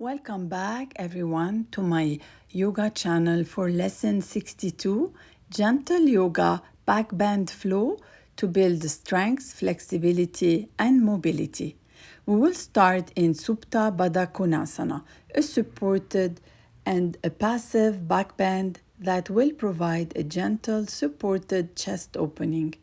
Welcome back, everyone, to my yoga channel for lesson 62, Gentle Yoga Backbend Flow to build strength, flexibility, and mobility. We will start in Supta Baddha Konasana, a supported and a passive backbend that will provide a gentle, supported chest opening.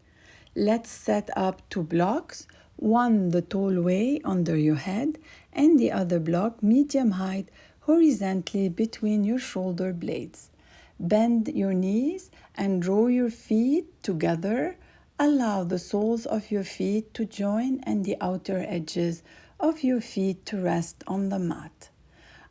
Let's set up two blocks, one the tall way under your head and the other block medium height horizontally between your shoulder blades. Bend your knees and draw your feet together. Allow the soles of your feet to join and the outer edges of your feet to rest on the mat.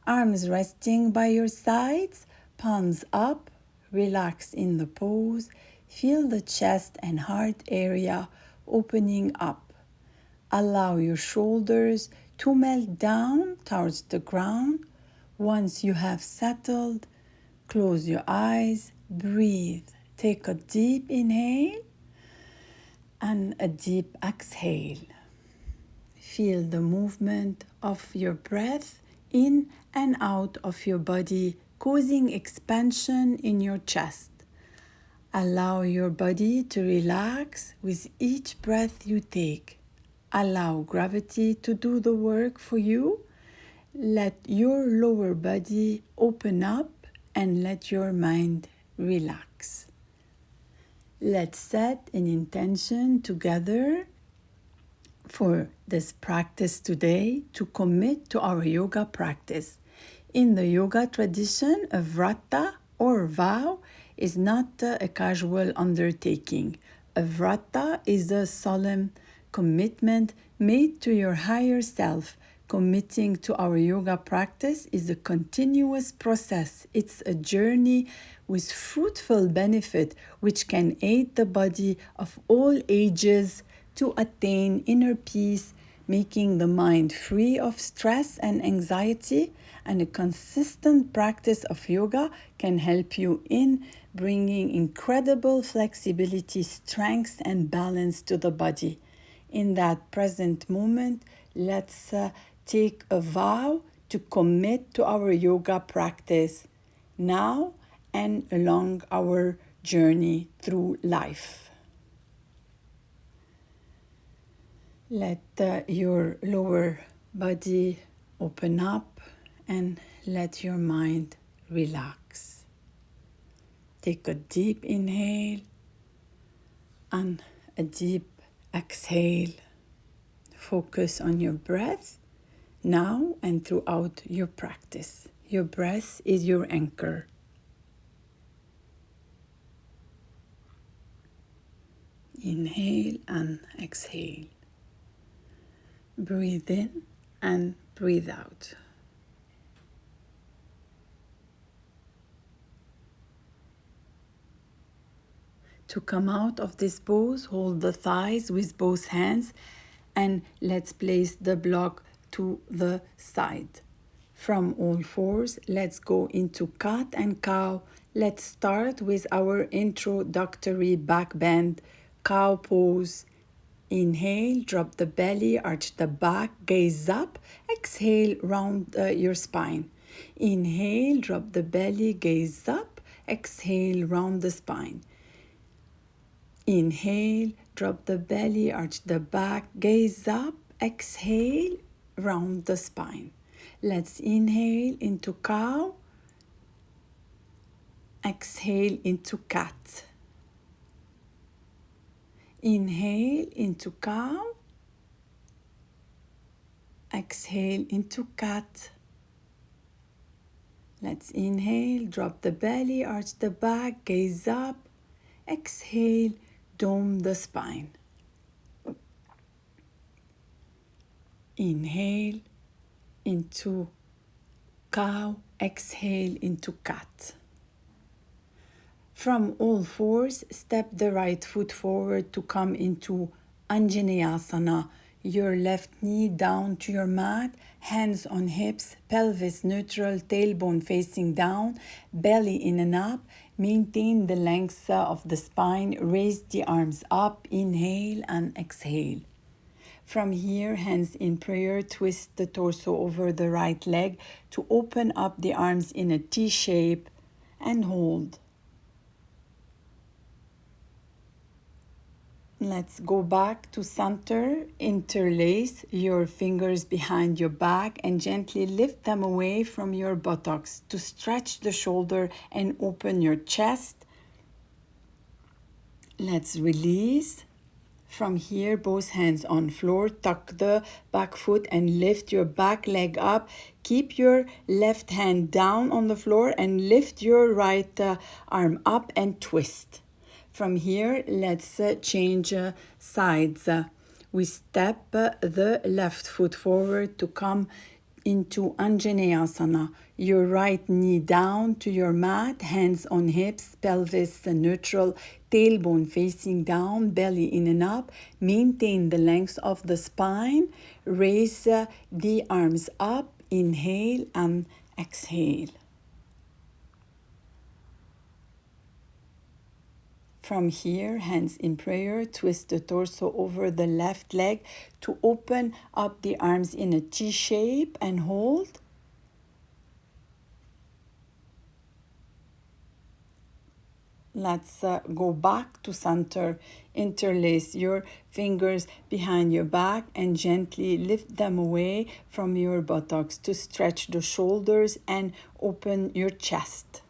Arms resting by your sides, palms up, relax in the pose. Feel the chest and heart area opening up. Allow your shoulders to melt down towards the ground. Once you have settled, close your eyes, breathe. Take a deep inhale and a deep exhale. Feel the movement of your breath in and out of your body, causing expansion in your chest. Allow your body to relax with each breath you take. Allow gravity to do the work for you. Let your lower body open up and let your mind relax. Let's set an intention together for this practice today to commit to our yoga practice. In the yoga tradition, a vrata or vow is not a casual undertaking. A vrata is a solemn commitment made to your higher self. Committing to our yoga practice is a continuous process. It's a journey with fruitful benefit which can aid the body of all ages to attain inner peace, making the mind free of stress and anxiety. And a consistent practice of yoga can help you in bringing incredible flexibility, strength, and balance to the body. In that present moment, let's take a vow to commit to our yoga practice now and along our journey through life. Let your lower body open up and let your mind relax. Take a deep inhale and a deep exhale. Focus on your breath now and throughout your practice. Your breath is your anchor. Inhale and exhale. Breathe in and breathe out. To come out of this pose, hold the thighs with both hands and let's place the block to the side. From all fours, let's go into cat and cow. Let's start with our introductory back bend, cow pose. Inhale, drop the belly, arch the back, gaze up. Exhale, round your spine. Inhale, drop the belly, gaze up. Exhale, round the spine. Inhale, drop the belly, arch the back, gaze up. Exhale, round the spine. Let's inhale into cow. Exhale into cat. Inhale into cow. Exhale into cat. Let's inhale, drop the belly, arch the back, gaze up. Exhale, dome the spine. Inhale into cow. Exhale into cat. From all fours, step the right foot forward to come into Anjaneyasana. Your left knee down to your mat, hands on hips, pelvis neutral, tailbone facing down, belly in and up. Maintain the length of the spine, raise the arms up, inhale and exhale. From here, hands in prayer, twist the torso over the right leg to open up the arms in a T shape and hold. Let's go back to center. Interlace your fingers behind your back and gently lift them away from your buttocks to stretch the shoulder and open your chest. Let's release. From here, both hands on floor, tuck the back foot and lift your back leg up. Keep your left hand down on the floor and lift your right arm up and twist. From here, let's change sides. We step the left foot forward to come into Anjaneyasana. Your right knee down to your mat, hands on hips, pelvis neutral, tailbone facing down, belly in and up. Maintain the length of the spine. Raise the arms up. Inhale and exhale. From here, hands in prayer, twist the torso over the left leg to open up the arms in a T shape and hold. Let's go back to center. Interlace your fingers behind your back and gently lift them away from your buttocks to stretch the shoulders and open your chest.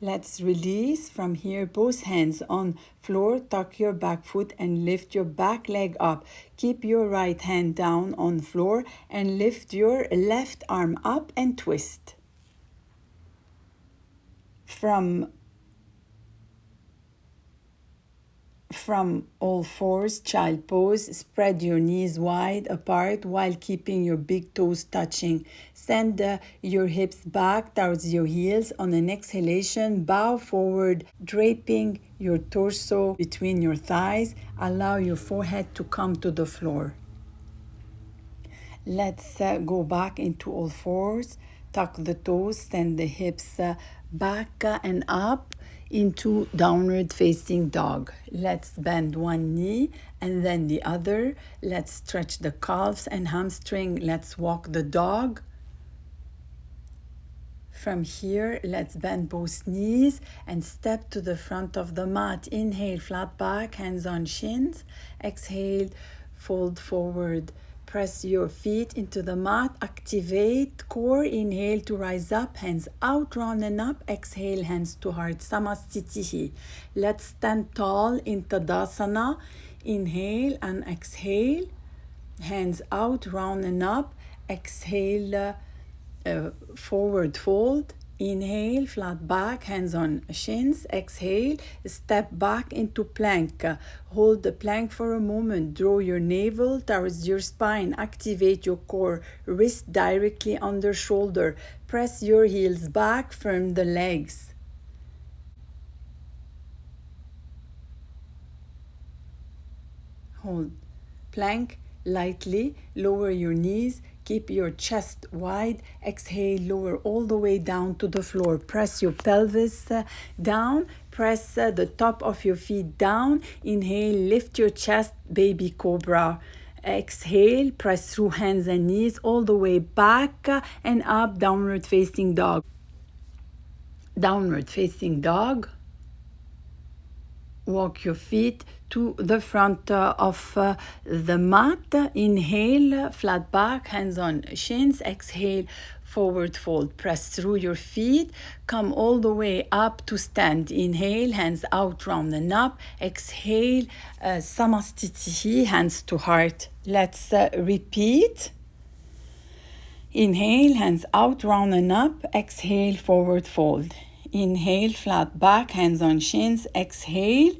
Let's release. From here, both hands on floor, tuck your back foot and lift your back leg up. Keep your right hand down on floor and lift your left arm up and twist. From all fours, child pose, spread your knees wide apart while keeping your big toes touching. Send your hips back towards your heels. On an exhalation, bow forward, draping your torso between your thighs. Allow your forehead to come to the floor. Let's go back into all fours. Tuck the toes, send the hips back and up into downward facing dog. Let's bend one knee and then the other. Let's stretch the calves and hamstring. Let's walk the dog. From here, let's bend both knees and step to the front of the mat. Inhale, flat back, hands on shins. Exhale, fold forward. Press your feet into the mat. Activate core. Inhale to rise up. Hands out, round and up. Exhale, hands to heart. Samastitihi. Let's stand tall in Tadasana. Inhale and exhale. Hands out, round and up. Exhale, forward fold. Inhale, flat back, hands on shins. Exhale, step back into plank. Hold the plank for a moment. Draw your navel towards your spine. Activate your core. Wrist directly under shoulder. Press your heels back. Firm the legs. Hold plank lightly. Lower your knees. Keep your chest wide. Exhale, lower all the way down to the floor. Press your pelvis down. Press the top of your feet down. Inhale, lift your chest, baby cobra. Exhale, press through hands and knees all the way back and up, downward facing dog. Downward facing dog. Walk your feet to the front of the mat. Inhale, flat back, hands on shins. Exhale, forward fold. Press through your feet. Come all the way up to stand. Inhale, hands out, round and up. Exhale, samastitihi, hands to heart. Let's repeat. Inhale, hands out, round and up. Exhale, forward fold. Inhale, flat back, hands on shins. Exhale,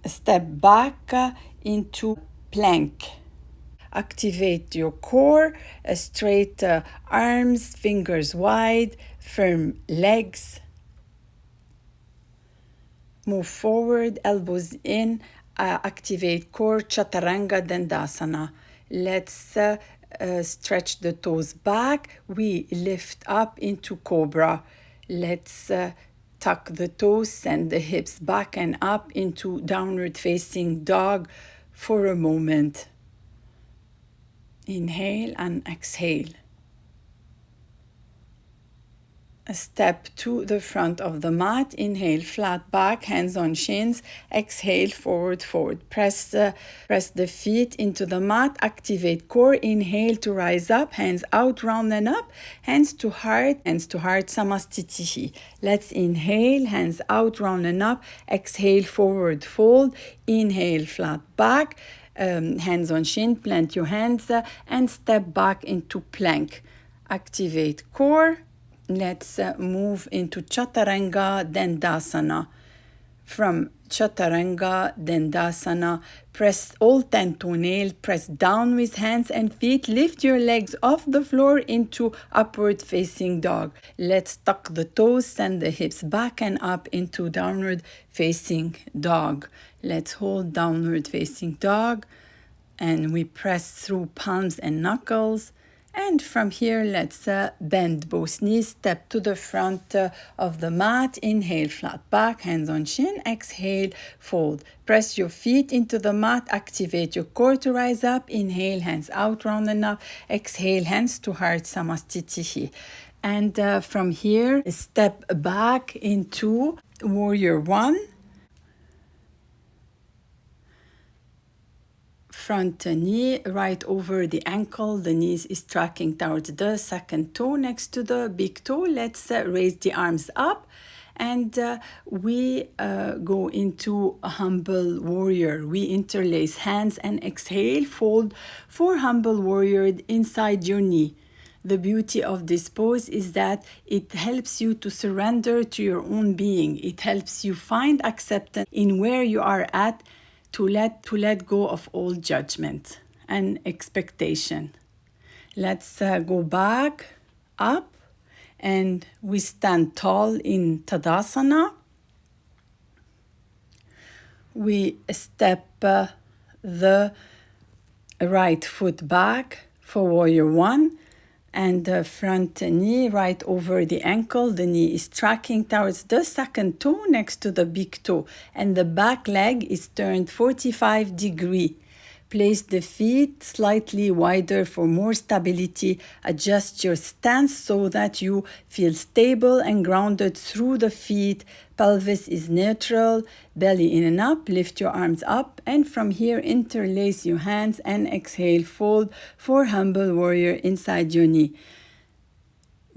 step back into plank. Activate your core, straight arms, fingers wide, firm legs. Move forward, elbows in, activate core, chaturanga dandasana. Let's stretch the toes back. We lift up into cobra. Let's tuck the toes, send the hips back and up into downward facing dog for a moment. Inhale and exhale. A step to the front of the mat. Inhale, flat back, hands on shins. Exhale, forward, forward. Press the feet into the mat. Activate core. Inhale to rise up. Hands out, round and up. Hands to heart, samastitihi. Let's inhale, hands out, round and up. Exhale, forward fold. Inhale, flat back. Hands on shin, plant your hands and step back into plank. Activate core. Let's move into Chaturanga Dandasana. From Chaturanga Dandasana, press all 10 toenails, press down with hands and feet. Lift your legs off the floor into upward facing dog. Let's tuck the toes, send the hips back and up into downward facing dog. Let's hold downward facing dog and we press through palms and knuckles. And from here, let's bend both knees, step to the front of the mat. Inhale, flat back, hands on shin. Exhale, fold. Press your feet into the mat. Activate your core to rise up. Inhale, hands out, round and up. Exhale, hands to heart, samastitihi. And from here, step back into warrior one. Front knee right over the ankle. The knees is tracking towards the second toe next to the big toe. Let's raise the arms up and we go into a humble warrior. We interlace hands and exhale, fold for humble warrior inside your knee. The beauty of this pose is that it helps you to surrender to your own being. It helps you find acceptance in where you are at, to let go of all judgment and expectation. Let's go back up and we stand tall in Tadasana. We step the right foot back for warrior one. And the front knee right over the ankle. The knee is tracking towards the second toe next to the big toe. And the back leg is turned 45 degrees. Place the feet slightly wider for more stability. Adjust your stance so that you feel stable and grounded through the feet. Pelvis is neutral, belly in and up. Lift your arms up and from here interlace your hands and exhale, fold for humble warrior inside your knee.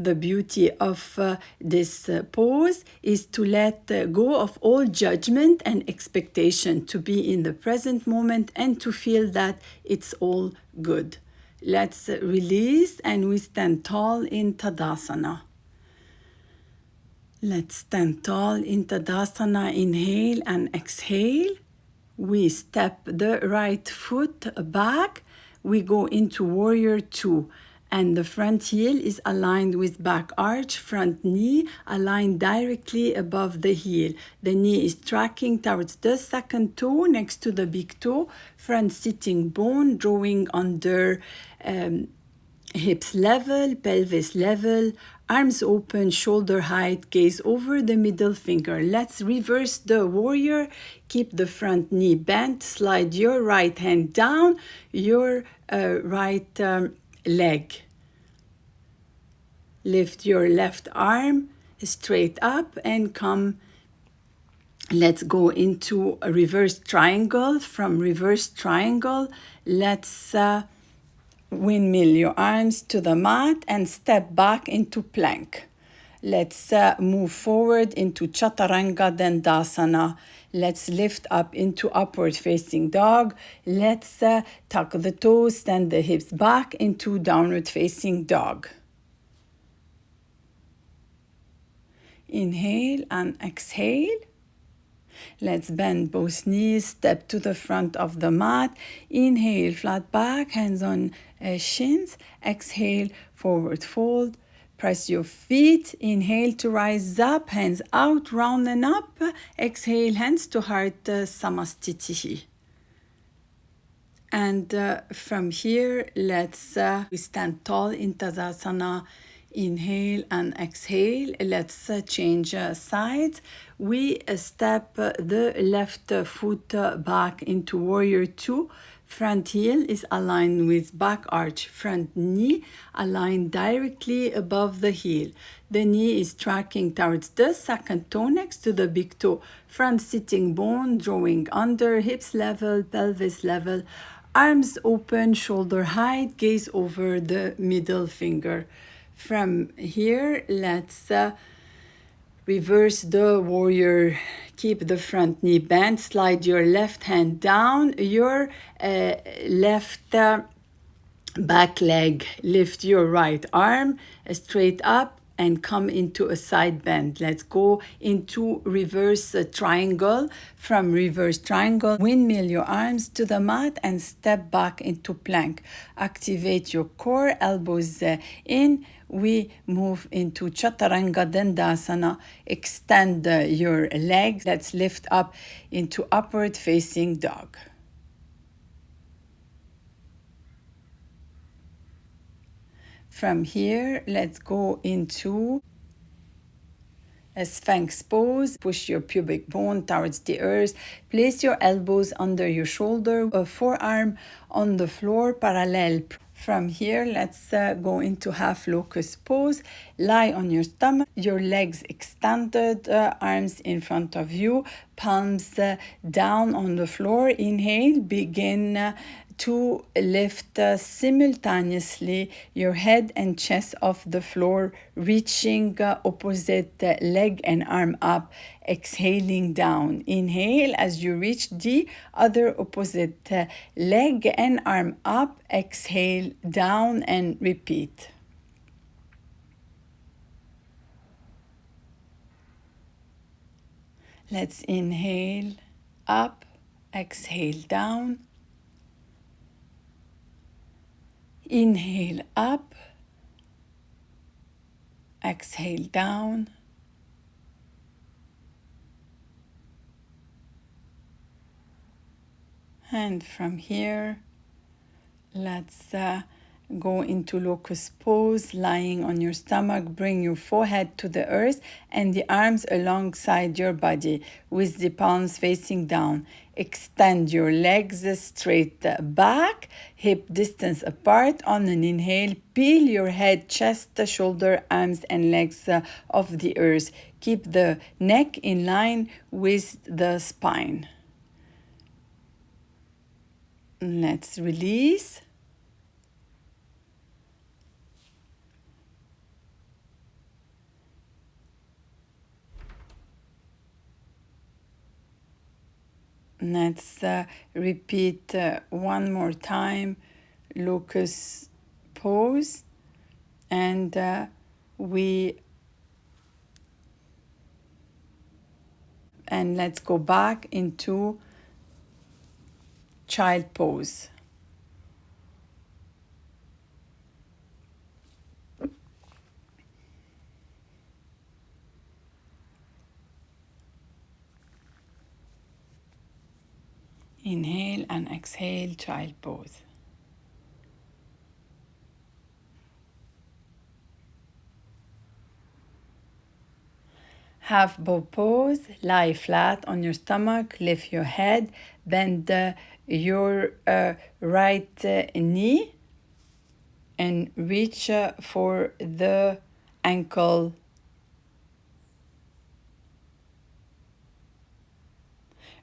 The beauty of this pose is to let go of all judgment and expectation, to be in the present moment and to feel that it's all good. Let's release and we stand tall in Tadasana. Let's stand tall in Tadasana. Inhale and exhale. We step the right foot back. We go into warrior two. And the front heel is aligned with back arch, front knee aligned directly above the heel. The knee is tracking towards the second toe next to the big toe. Front sitting bone drawing under hips level, pelvis level, arms open, shoulder height, gaze over the middle finger. Let's reverse the warrior. Keep the front knee bent. Slide your right hand down, your right leg. Lift your left arm straight up and come. Let's go into a reverse triangle. From reverse triangle, let's windmill your arms to the mat and step back into plank. Let's move forward into Chaturanga Dandasana. Let's lift up into upward facing dog. Let's tuck the toes, stand the hips back into downward facing dog. Inhale and exhale. Let's bend both knees, step to the front of the mat. Inhale, flat back, hands on shins. Exhale, forward fold. Press your feet. Inhale to rise up, hands out, round and up. Exhale, hands to heart, samastitihi. And from here, let's we stand tall in Tadasana. Inhale and exhale. Let's change sides. We step the left foot back into warrior two. Front heel is aligned with back arch. Front knee aligned directly above the heel. The knee is tracking towards the second toe next to the big toe. Front sitting bone drawing under, hips level, pelvis level. Arms open, shoulder height, gaze over the middle finger. From here, let's reverse the warrior. Keep the front knee bent. Slide your left hand down. Your left back leg. Lift your right arm straight up and come into a side bend. Let's go into reverse triangle. From reverse triangle, windmill your arms to the mat and step back into plank. Activate your core, elbows in. We move into Chaturanga Dandasana. Extend your legs. Let's lift up into upward facing dog. From here, let's go into a Sphinx pose. Push your pubic bone towards the earth. Place your elbows under your shoulder, a forearm on the floor, parallel. From here, let's go into half locust pose. Lie on your stomach, your legs extended, arms in front of you, palms down on the floor. Inhale, begin to lift simultaneously your head and chest off the floor, reaching opposite leg and arm up, exhaling down. Inhale as you reach the other opposite leg and arm up, exhale down and repeat. Let's inhale up, exhale down. Inhale up, exhale down. And from here, let's go into locust pose, lying on your stomach. Bring your forehead to the earth and the arms alongside your body with the palms facing down. Extend your legs straight back, hip distance apart. On an inhale, peel your head, chest, shoulder, arms, and legs off the earth. Keep the neck in line with the spine. Let's release. Let's repeat one more time, locust pose, and let's go back into child pose. Inhale and exhale, child pose. Half bow pose, lie flat on your stomach, lift your head, bend your right knee and reach for the ankle.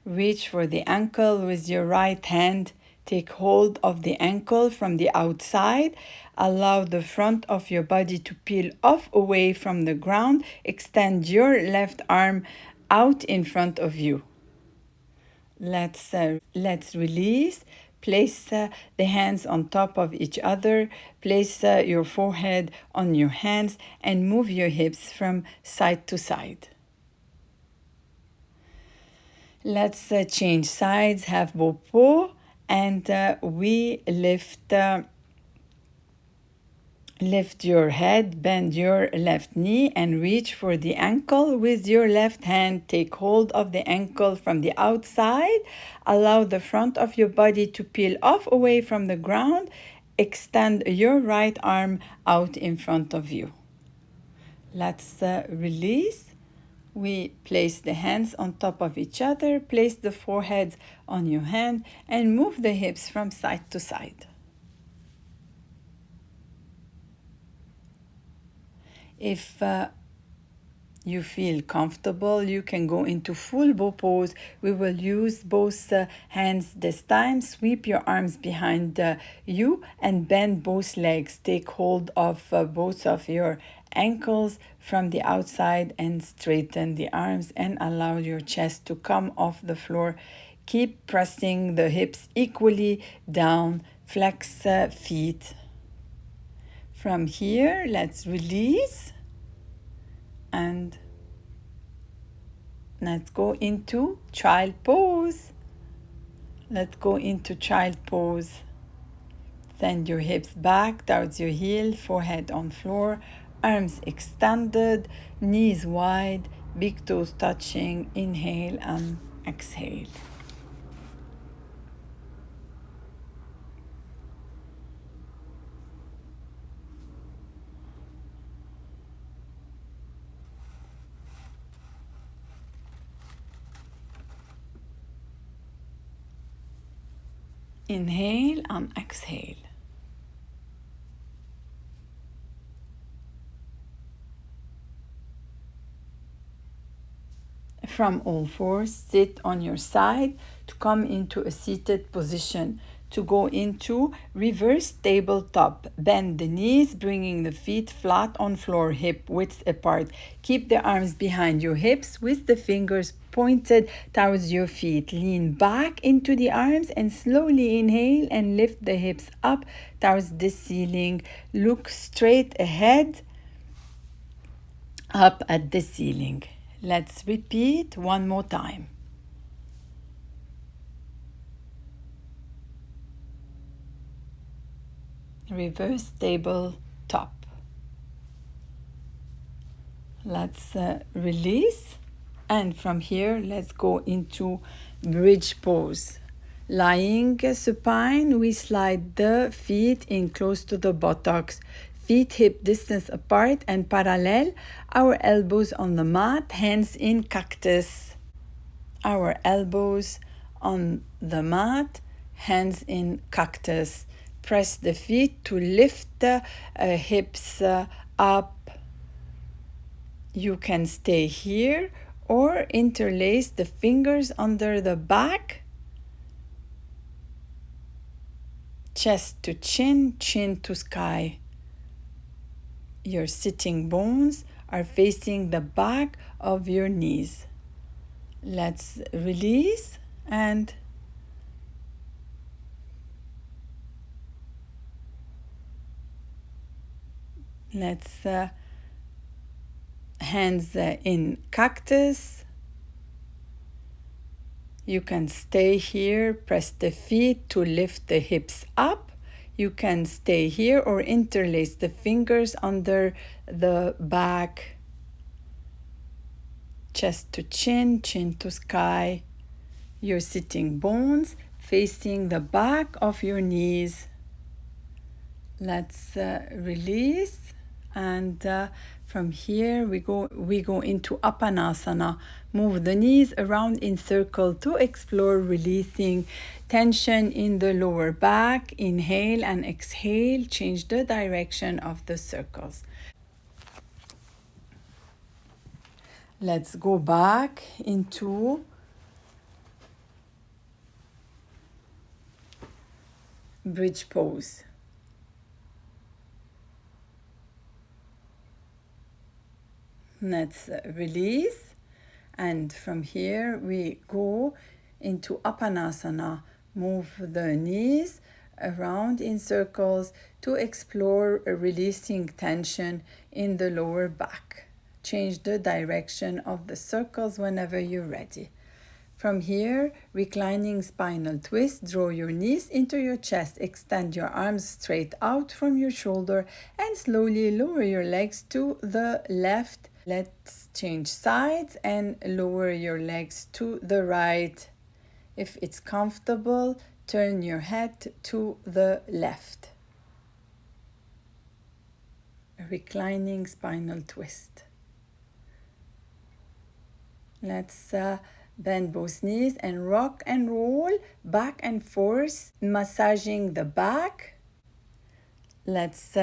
Reach for the ankle with your right hand. Take hold of the ankle from the outside. Allow the front of your body to peel off away from the ground. Extend your left arm out in front of you. Let's release. Place the hands on top of each other. Place your forehead on your hands and move your hips from side to side. Let's change sides, half bow pose, and we lift your head, bend your left knee and reach for the ankle with your left hand. Take hold of the ankle from the outside. Allow the front of your body to peel off away from the ground. Extend your right arm out in front of you. Let's release. We place the hands on top of each other, place the forehead on your hand, and move the hips from side to side. If you feel comfortable, you can go into full bow pose. We will use both hands this time. Sweep your arms behind you and bend both legs. Take hold of both of your ankles from the outside and straighten the arms and allow your chest to come off the floor. Keep pressing the hips equally down. Flex feet. From here, let's release and let's go into child pose. Let's go into child pose. Send your hips back towards your heel, forehead on floor, arms extended, knees wide, big toes touching. Inhale and exhale. Inhale and exhale. From all fours, sit on your side to come into a seated position. To go into reverse tabletop. Bend the knees, bringing the feet flat on floor, hip width apart. Keep the arms behind your hips with the fingers pointed towards your feet. Lean back into the arms and slowly inhale and lift the hips up towards the ceiling. Look straight ahead, up at the ceiling. Let's repeat one more time. Reverse table top. Let's release, and from here let's go into bridge pose. Lying supine, we slide the feet in close to the buttocks, feet hip distance apart and parallel, our elbows on the mat, hands in cactus. Our elbows on the mat, hands in cactus. Press the feet to lift the hips up. You can stay here or interlace the fingers under the back. Chest to chin, chin to sky. Your sitting bones are facing the back of your knees. Let's release and let's hands in cactus. You can stay here, press the feet to lift the hips up. You can stay here or interlace the fingers under the back. Chest to chin, chin to sky. Your sitting bones facing the back of your knees. Let's release, and from here we go into Apanasana. Move the knees around in circle to explore releasing tension in the lower back. Inhale and exhale. Change the direction of the circles. Let's go back into bridge pose. Let's release, and from here we go into Apanasana. Move the knees around in circles to explore releasing tension in the lower back. Change the direction of the circles whenever you're ready. From here, reclining spinal twist, draw your knees into your chest, extend your arms straight out from your shoulder and slowly lower your legs to the left. Let's change sides and lower your legs to the right. If it's comfortable, turn your head to the left. A reclining spinal twist. Let's bend both knees and rock and roll back and forth, massaging the back. Let's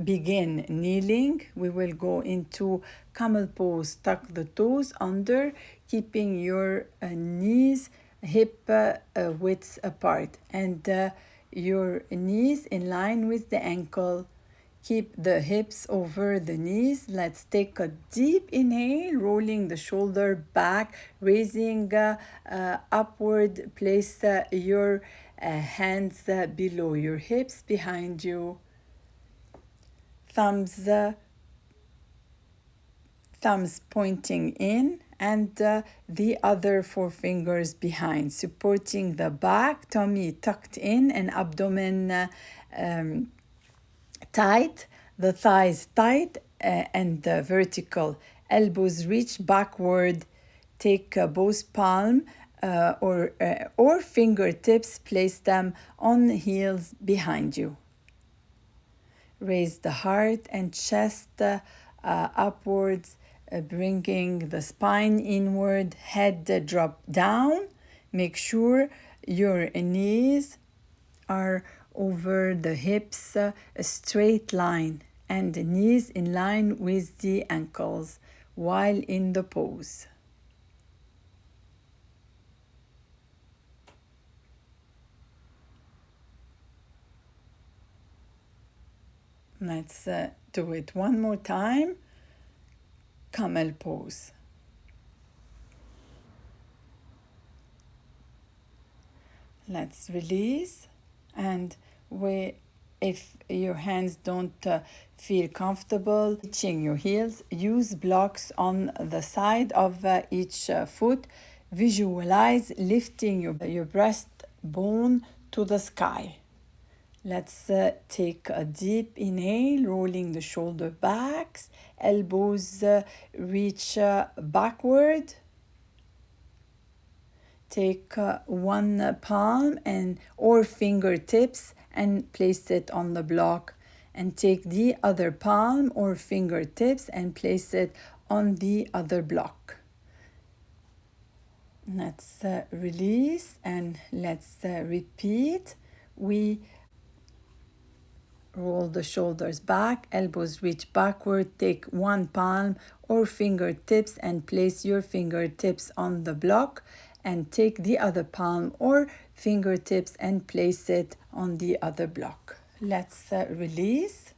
begin kneeling. We will go into camel pose. Tuck the toes under, keeping your knees hip width apart and your knees in line with the ankle. Keep the hips over the knees. Let's take a deep inhale, rolling the shoulder back, raising upward. Place your hands below your hips, behind you. Thumbs pointing in and the other four fingers behind, supporting the back, tummy tucked in and abdomen tight, the thighs tight and vertical. Elbows reach backward. Take both palm or fingertips, place them on heels behind you. Raise the heart and chest upwards, bringing the spine inward, head drop down. Make sure your knees are over the hips, a straight line, and the knees in line with the ankles while in the pose. Let's do it one more time. Camel pose. Let's release, and if your hands don't feel comfortable reaching your heels, use blocks on the side of each foot. Visualize lifting your breastbone to the sky. Let's take a deep inhale, rolling the shoulder backs, elbows reach backward. Take one palm or fingertips and place it on the block, and take the other palm or fingertips and place it on the other block. Let's release and let's repeat. We roll the shoulders back, elbows reach backward, take one palm or fingertips and place your fingertips on the block, and take the other palm or fingertips and place it on the other block. Let's release.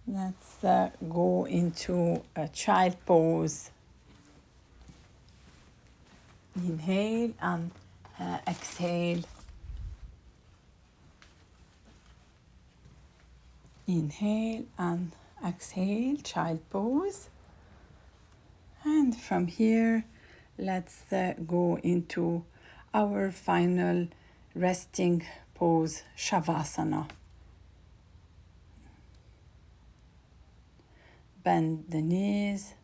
Let's go into a child pose. Inhale and exhale. Inhale and exhale, child pose. And from here, let's go into our final resting pose, Shavasana. Bend the knees,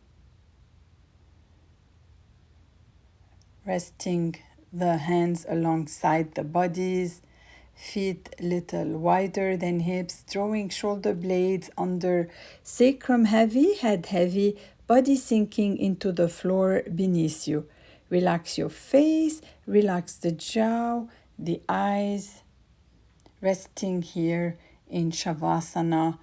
resting the hands alongside the bodies, feet little wider than hips, drawing shoulder blades under, sacrum heavy, head heavy, body sinking into the floor beneath you. Relax your face, relax the jaw, the eyes, resting here in Shavasana.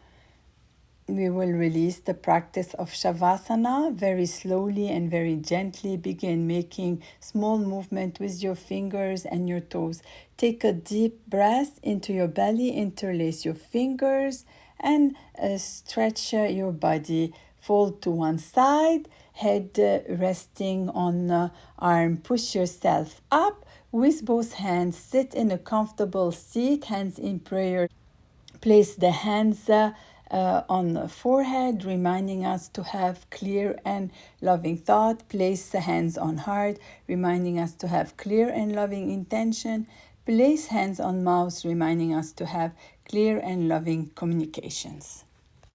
We will release the practice of Shavasana very slowly and very gently. Begin making small movement with your fingers and your toes. Take a deep breath into your belly, interlace your fingers and stretch your body. Fold to one side, head resting on arm. Push yourself up with both hands. Sit in a comfortable seat, hands in prayer. Place the hands on the forehead, reminding us to have clear and loving thought. Place the hands on heart, reminding us to have clear and loving intention. Place hands on mouth, reminding us to have clear and loving communications.